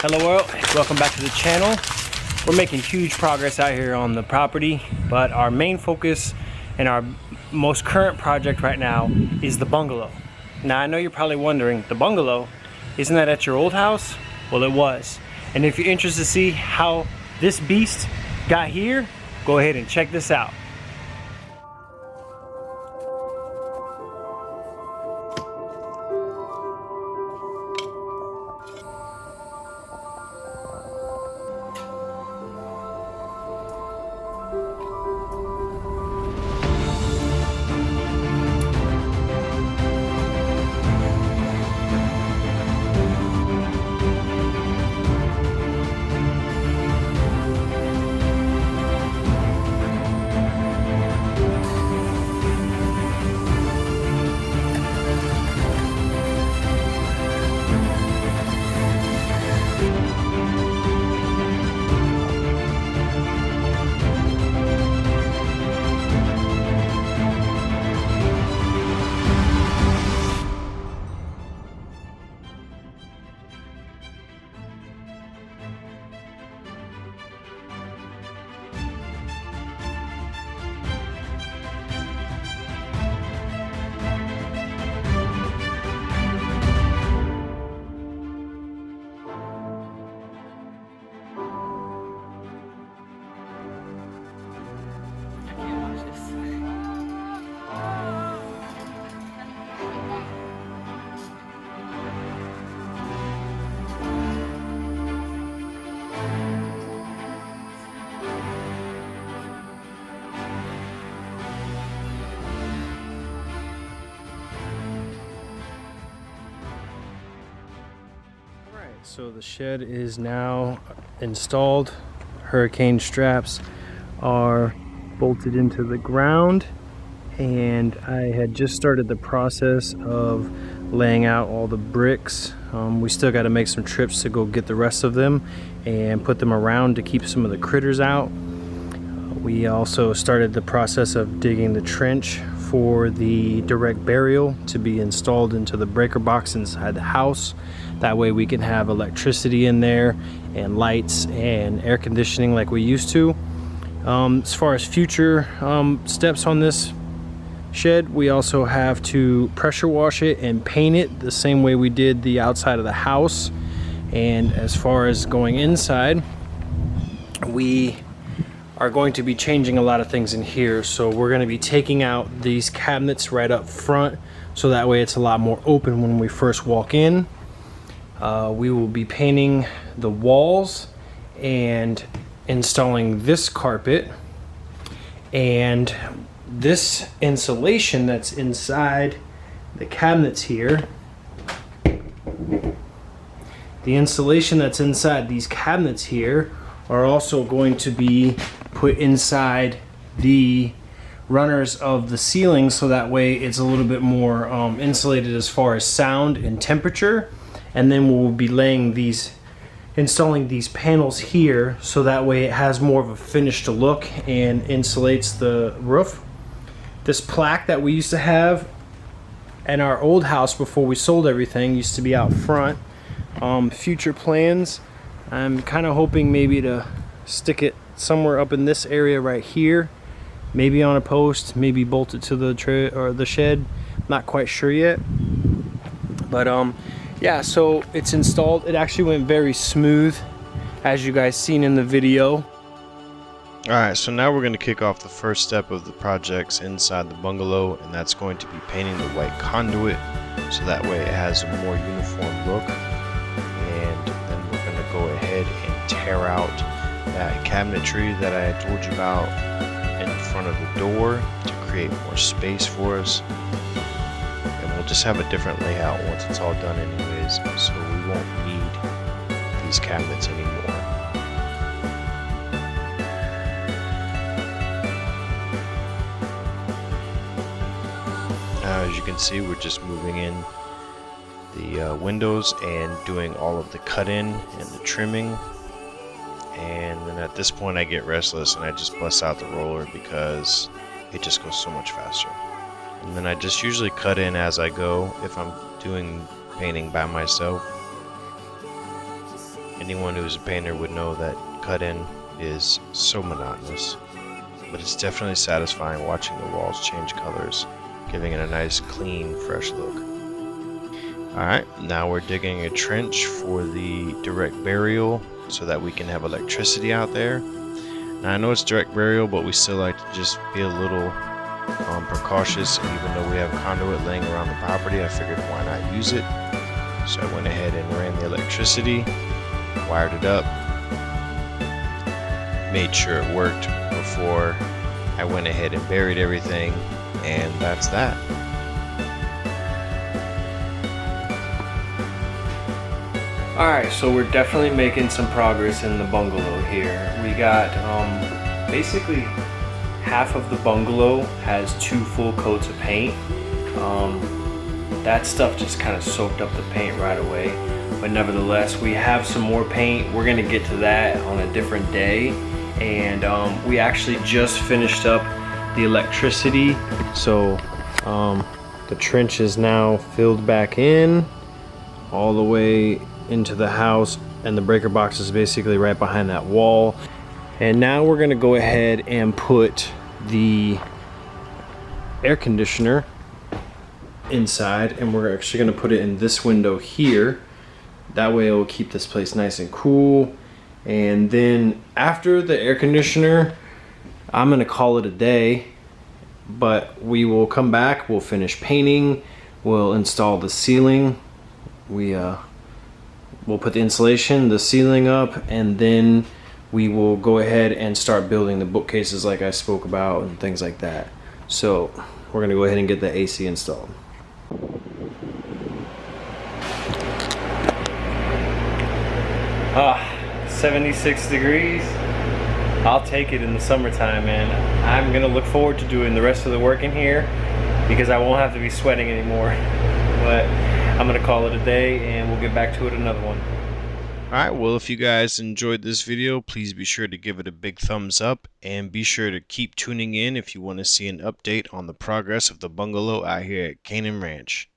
Hello world, welcome back to the channel. We're making huge progress out here on the property, but our main focus and our most current project right now is the bungalow. Now I know you're probably wondering, the bungalow, isn't that at your old house? Well, it was. And if you're interested to see how this beast got here, go ahead and check this out. So the shed is now installed. Hurricane straps are bolted into the ground, and I had just started the process of laying out all the bricks. We still got to make some trips to go get the rest of them and put them around to keep some of the critters out. We also started the process of digging the trench for the direct burial to be installed into the breaker box inside the house. That way we can have electricity in there and lights and air conditioning like we used to. As far as future steps on this shed, we also have to pressure wash it and paint it the same way we did the outside of the house. And as far as going inside, we are going to be changing a lot of things in here. So we're going to be taking out these cabinets right up front, so that way it's a lot more open when we first walk in. We will be painting the walls and installing this carpet, and this insulation that's inside the cabinets here. The insulation that's inside these cabinets here are also going to be put inside the runners of the ceiling, so that way it's a little bit more insulated as far as sound and temperature. And then we'll be installing these panels here, so that way it has more of a finished look and insulates the roof. This plaque that we used to have in our old house before we sold everything used to be out front. Future plans, I'm kind of hoping maybe to stick it somewhere up in this area right here, maybe on a post, maybe bolt it to the shed. Not quite sure yet, but yeah, so it's installed. It actually went very smooth, as you guys seen in the video. Alright, so now we're going to kick off the first step of the projects inside the bungalow, and that's going to be painting the white conduit, so that way it has a more uniform look. And then we're going to go ahead and tear out that cabinetry that I had told you about in front of the door to create more space for us. And we'll just have a different layout once it's all done anyways, so we won't need these cabinets anymore. Now, as you can see, we're just moving in the windows and doing all of the cut-in and the trimming. And then at this point I get restless and I just bust out the roller because it just goes so much faster. And then I just usually cut in as I go if I'm doing painting by myself. Anyone who's a painter would know that cut-in is so monotonous, but it's definitely satisfying watching the walls change colors, giving it a nice, clean, fresh look. Alright, now we're digging a trench for the direct burial so that we can have electricity out there. Now I know it's direct burial, but we still like to just be a little precautious. Even though we have conduit laying around the property, I figured why not use it. So I went ahead and ran the electricity, wired it up, made sure it worked before I went ahead and buried everything, and that's that. Alright, so we're definitely making some progress in the bungalow here. We got basically half of the bungalow has 2 full coats of paint. That stuff just kind of soaked up the paint right away. But nevertheless, we have some more paint. We're gonna get to that on a different day. And we actually just finished up the electricity. So the trench is now filled back in all the way into the house, and the breaker box is basically right behind that wall. And now we're gonna go ahead and put the air conditioner inside, and we're actually gonna put it in this window here. That way it will keep this place nice and cool. And then after the air conditioner, I'm gonna call it a day, but we will come back, we'll finish painting, we'll install the ceiling, we'll put the insulation, the ceiling up, and then we will go ahead and start building the bookcases like I spoke about and things like that. So we're gonna go ahead and get the AC installed. 76 degrees. I'll take it in the summertime, man. I'm gonna look forward to doing the rest of the work in here because I won't have to be sweating anymore. But I'm gonna call it a day and we'll get back to it another one. Alright, well, if you guys enjoyed this video, please be sure to give it a big thumbs up, and be sure to keep tuning in if you want to see an update on the progress of the bungalow out here at Canaan Ranch.